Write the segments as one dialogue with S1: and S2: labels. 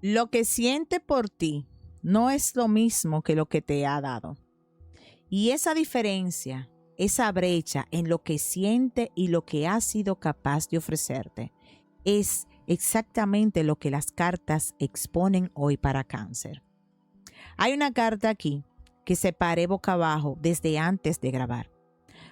S1: Lo que siente por ti no es lo mismo que lo que te ha dado. Y esa diferencia, esa brecha en lo que siente y lo que ha sido capaz de ofrecerte, es exactamente lo que las cartas exponen hoy para Cáncer. Hay una carta aquí que separé boca abajo desde antes de grabar,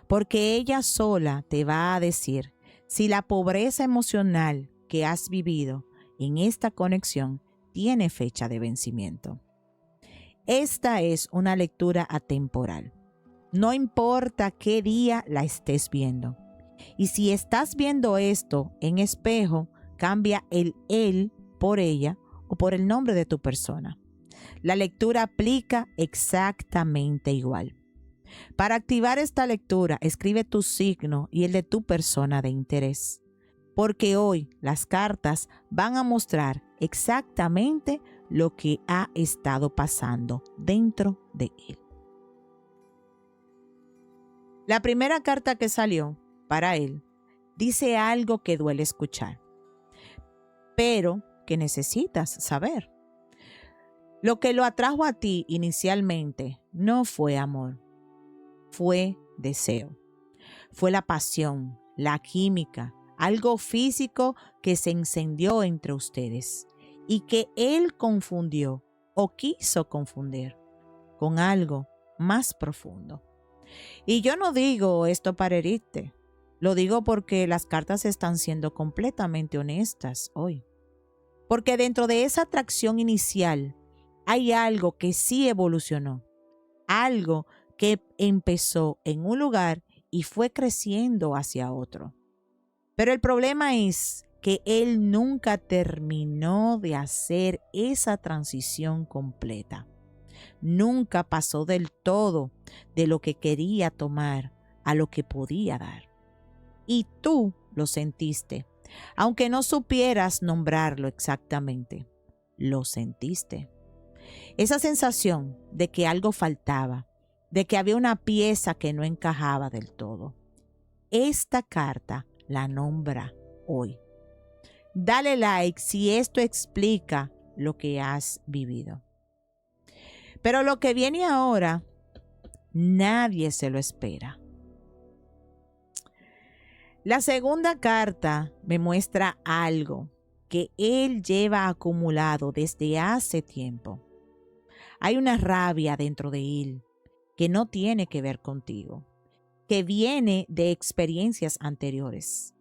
S1: porque ella sola te va a decir si la pobreza emocional que has vivido en esta conexión tiene fecha de vencimiento. Esta es una lectura atemporal. No importa qué día la estés viendo. Y si estás viendo esto en espejo, cambia el él por ella o por el nombre de tu persona. La lectura aplica exactamente igual. Para activar esta lectura, escribe tu signo y el de tu persona de interés. Porque hoy las cartas van a mostrar exactamente lo que ha estado pasando dentro de él. La primera carta que salió para él dice algo que duele escuchar, pero que necesitas saber. Lo que lo atrajo a ti inicialmente no fue amor, fue deseo. Fue la pasión, la química, algo físico que se encendió entre ustedes y que él confundió o quiso confundir con algo más profundo. Y yo no digo esto para herirte, lo digo porque las cartas están siendo completamente honestas hoy. Porque dentro de esa atracción inicial hay algo que sí evolucionó, algo que empezó en un lugar y fue creciendo hacia otro. Pero el problema es que él nunca terminó de hacer esa transición completa. Nunca pasó del todo de lo que quería tomar a lo que podía dar. Y tú lo sentiste, aunque no supieras nombrarlo exactamente. Lo sentiste. Esa sensación de que algo faltaba, de que había una pieza que no encajaba del todo. Esta carta la nombra hoy. Dale like si esto explica lo que has vivido. Pero lo que viene ahora, nadie se lo espera. La segunda carta me muestra algo que él lleva acumulado desde hace tiempo. Hay una rabia dentro de él que no tiene que ver contigo, que viene de experiencias anteriores,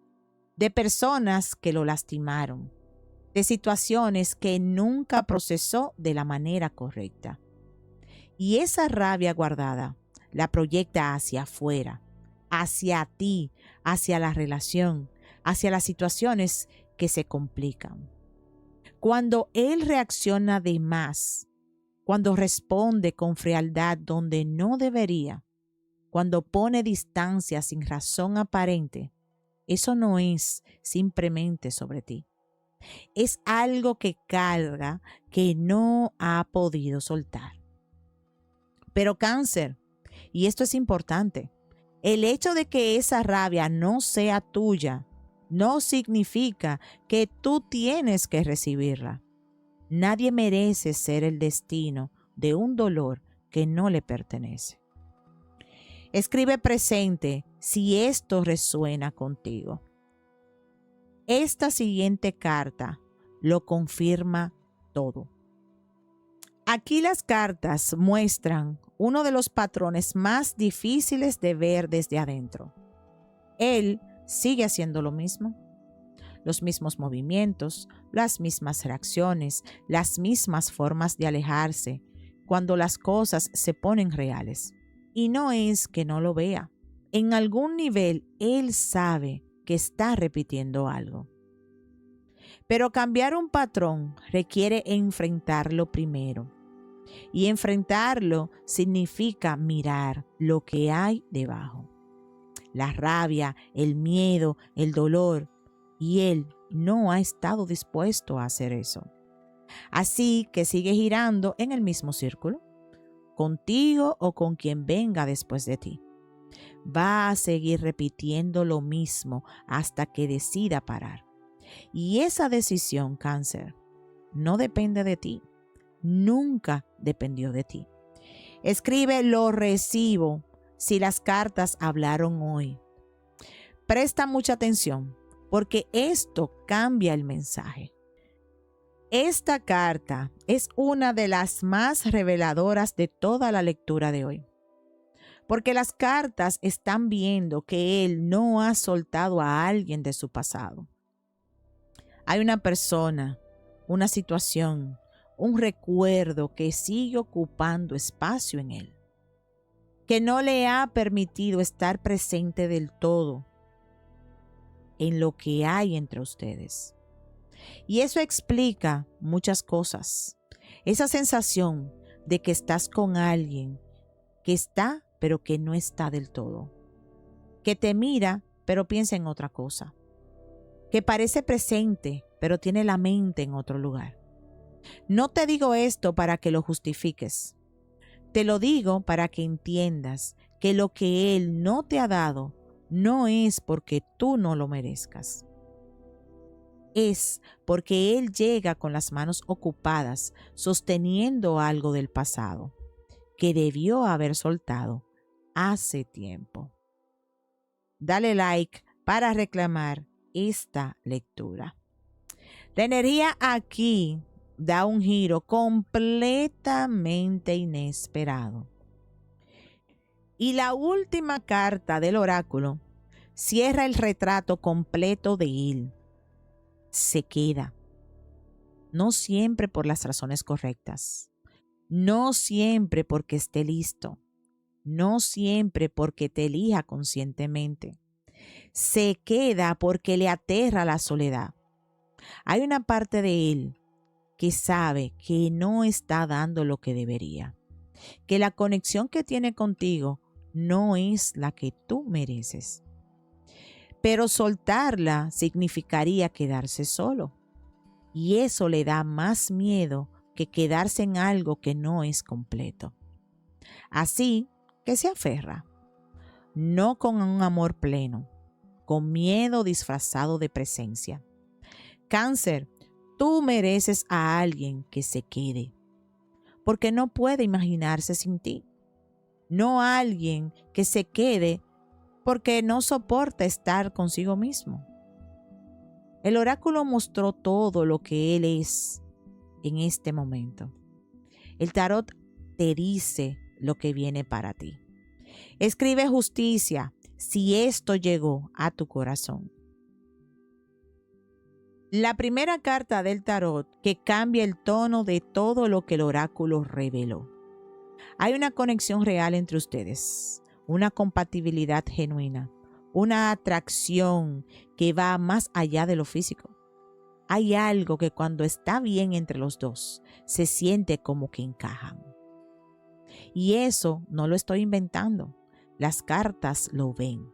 S1: de personas que lo lastimaron, de situaciones que nunca procesó de la manera correcta. Y esa rabia guardada la proyecta hacia afuera, hacia ti, hacia la relación, hacia las situaciones que se complican. Cuando él reacciona de más, cuando responde con frialdad donde no debería, cuando pone distancia sin razón aparente, eso no es simplemente sobre ti. Es algo que carga que no ha podido soltar. Pero Cáncer, y esto es importante, el hecho de que esa rabia no sea tuya no significa que tú tienes que recibirla. Nadie merece ser el destino de un dolor que no le pertenece. Escribe presente si esto resuena contigo. Esta siguiente carta lo confirma todo. Aquí las cartas muestran uno de los patrones más difíciles de ver desde adentro. Él sigue haciendo lo mismo. Los mismos movimientos, las mismas reacciones, las mismas formas de alejarse cuando las cosas se ponen reales. Y no es que no lo vea. En algún nivel él sabe que está repitiendo algo. Pero cambiar un patrón requiere enfrentarlo primero. Y enfrentarlo significa mirar lo que hay debajo. La rabia, el miedo, el dolor. Y él no ha estado dispuesto a hacer eso. Así que sigue girando en el mismo círculo, contigo o con quien venga después de ti. Va a seguir repitiendo lo mismo hasta que decida parar. Y esa decisión, Cáncer, no depende de ti. Nunca dependió de ti. Escribe lo recibo si las cartas hablaron hoy. Presta mucha atención porque esto cambia el mensaje. Esta carta es una de las más reveladoras de toda la lectura de hoy. Porque las cartas están viendo que él no ha soltado a alguien de su pasado. Hay una persona, una situación, un recuerdo que sigue ocupando espacio en él, que no le ha permitido estar presente del todo en lo que hay entre ustedes. Y eso explica muchas cosas. Esa sensación de que estás con alguien que está, pero que no está del todo. Que te mira, pero piensa en otra cosa. Que parece presente, pero tiene la mente en otro lugar. No te digo esto para que lo justifiques. Te lo digo para que entiendas que lo que Él no te ha dado no es porque tú no lo merezcas. Es porque Él llega con las manos ocupadas sosteniendo algo del pasado que debió haber soltado hace tiempo. Dale like para reclamar esta lectura. La energía aquí da un giro completamente inesperado. Y la última carta del oráculo cierra el retrato completo de él. Se queda. No siempre por las razones correctas. No siempre porque esté listo. No siempre porque te elija conscientemente. Se queda porque le aterra la soledad. Hay una parte de él que sabe que no está dando lo que debería, que la conexión que tiene contigo no es la que tú mereces. Pero soltarla significaría quedarse solo, y eso le da más miedo que quedarse en algo que no es completo. Así que se aferra, no con un amor pleno, con miedo disfrazado de presencia. Cáncer, tú mereces a alguien que se quede, porque no puede imaginarse sin ti. No a alguien que se quede porque no soporta estar consigo mismo. El oráculo mostró todo lo que él es en este momento. El tarot te dice lo que viene para ti. Escribe justicia si esto llegó a tu corazón. La primera carta del tarot que cambia el tono de todo lo que el oráculo reveló. Hay una conexión real entre ustedes, una compatibilidad genuina, una atracción que va más allá de lo físico. Hay algo que cuando está bien entre los dos, se siente como que encajan. Y eso no lo estoy inventando. Las cartas lo ven.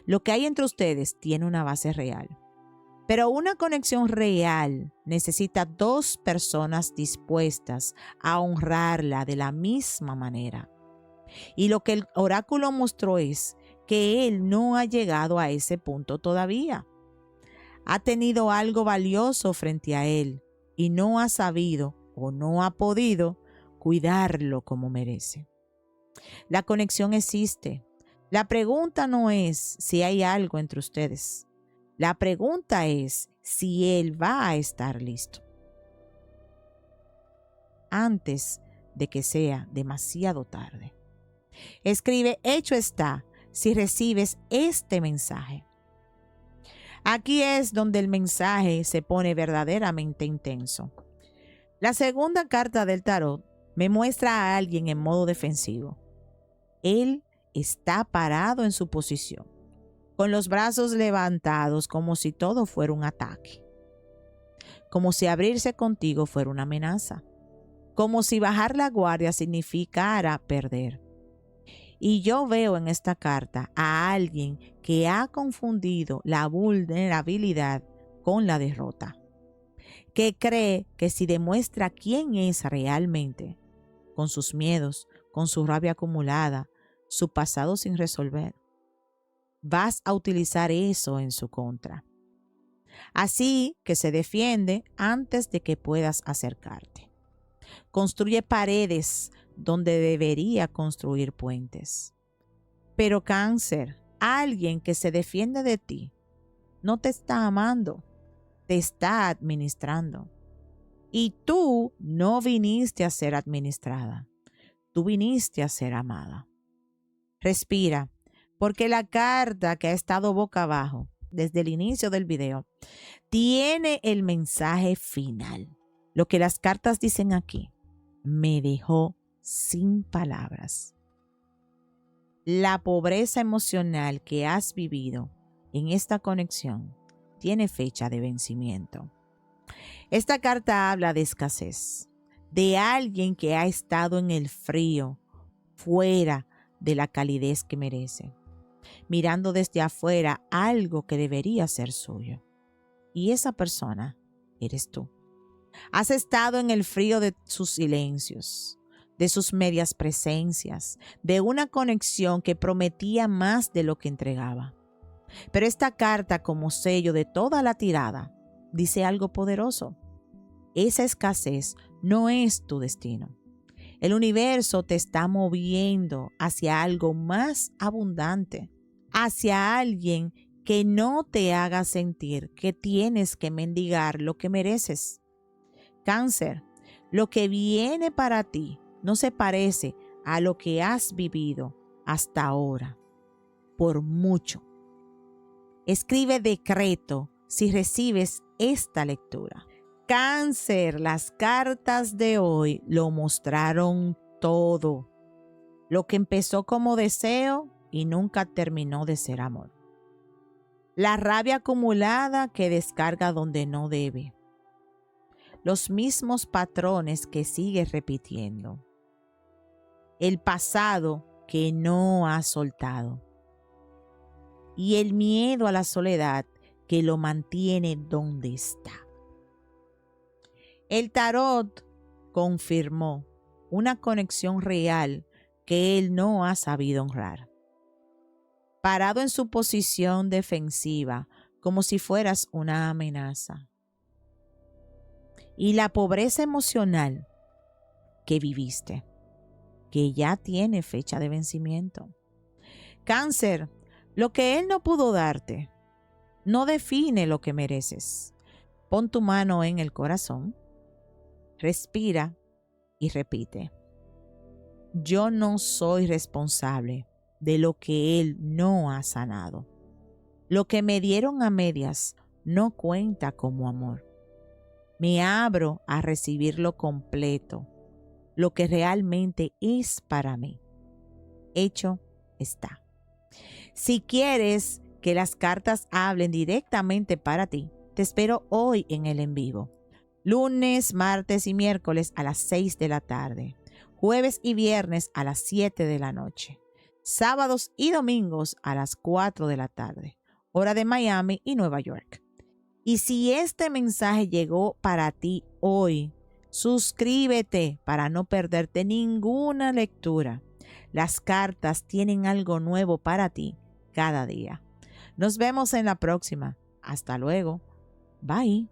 S1: Lo que hay entre ustedes tiene una base real. Pero una conexión real necesita dos personas dispuestas a honrarla de la misma manera. Y lo que el oráculo mostró es que él no ha llegado a ese punto todavía. Ha tenido algo valioso frente a él y no ha sabido o no ha podido cuidarlo como merece. La conexión existe. La pregunta no es si hay algo entre ustedes. La pregunta es si él va a estar listo antes de que sea demasiado tarde. Escribe hecho está si recibes este mensaje. Aquí es donde el mensaje se pone verdaderamente intenso. La segunda carta del tarot me muestra a alguien en modo defensivo. Él está parado en su posición, con los brazos levantados como si todo fuera un ataque, como si abrirse contigo fuera una amenaza, como si bajar la guardia significara perder. Y yo veo en esta carta a alguien que ha confundido la vulnerabilidad con la derrota, que cree que si demuestra quién es realmente, con sus miedos, con su rabia acumulada, su pasado sin resolver, vas a utilizar eso en su contra. Así que se defiende antes de que puedas acercarte. Construye paredes donde debería construir puentes. Pero Cáncer, alguien que se defiende de ti, no te está amando, te está administrando. Y tú no viniste a ser administrada, tú viniste a ser amada. Respira, porque la carta que ha estado boca abajo desde el inicio del video tiene el mensaje final. Lo que las cartas dicen aquí me dejó sin palabras. La pobreza emocional que has vivido en esta conexión tiene fecha de vencimiento. Esta carta habla de escasez, de alguien que ha estado en el frío, fuera de la calidez que merece, mirando desde afuera algo que debería ser suyo. Y esa persona eres tú. Has estado en el frío de sus silencios, de sus medias presencias, de una conexión que prometía más de lo que entregaba. Pero esta carta, como sello de toda la tirada, dice algo poderoso. Esa escasez no es tu destino. El universo te está moviendo hacia algo más abundante, hacia alguien que no te haga sentir que tienes que mendigar lo que mereces. Cáncer, lo que viene para ti no se parece a lo que has vivido hasta ahora, por mucho. Escribe decreto si recibes esta lectura. Cáncer, las cartas de hoy lo mostraron todo. Lo que empezó como deseo y nunca terminó de ser amor. La rabia acumulada que descarga donde no debe. Los mismos patrones que sigues repitiendo. El pasado que no has soltado. Y el miedo a la soledad que lo mantiene donde está. El tarot confirmó una conexión real que él no ha sabido honrar. Parado en su posición defensiva, como si fueras una amenaza. Y la pobreza emocional que viviste, que ya tiene fecha de vencimiento. Cáncer, lo que él no pudo darte, no define lo que mereces. Pon tu mano en el corazón, respira y repite. Yo no soy responsable de lo que él no ha sanado. Lo que me dieron a medias no cuenta como amor. Me abro a recibirlo completo, lo que realmente es para mí. Hecho está. Si quieres que las cartas hablen directamente para ti, te espero hoy en el en vivo. Lunes, martes y miércoles a las 6 de la tarde. Jueves y viernes a las 7 de la noche. Sábados y domingos a las 4 de la tarde. Hora de Miami y Nueva York. Y si este mensaje llegó para ti hoy, suscríbete para no perderte ninguna lectura. Las cartas tienen algo nuevo para ti cada día. Nos vemos en la próxima. Hasta luego. Bye.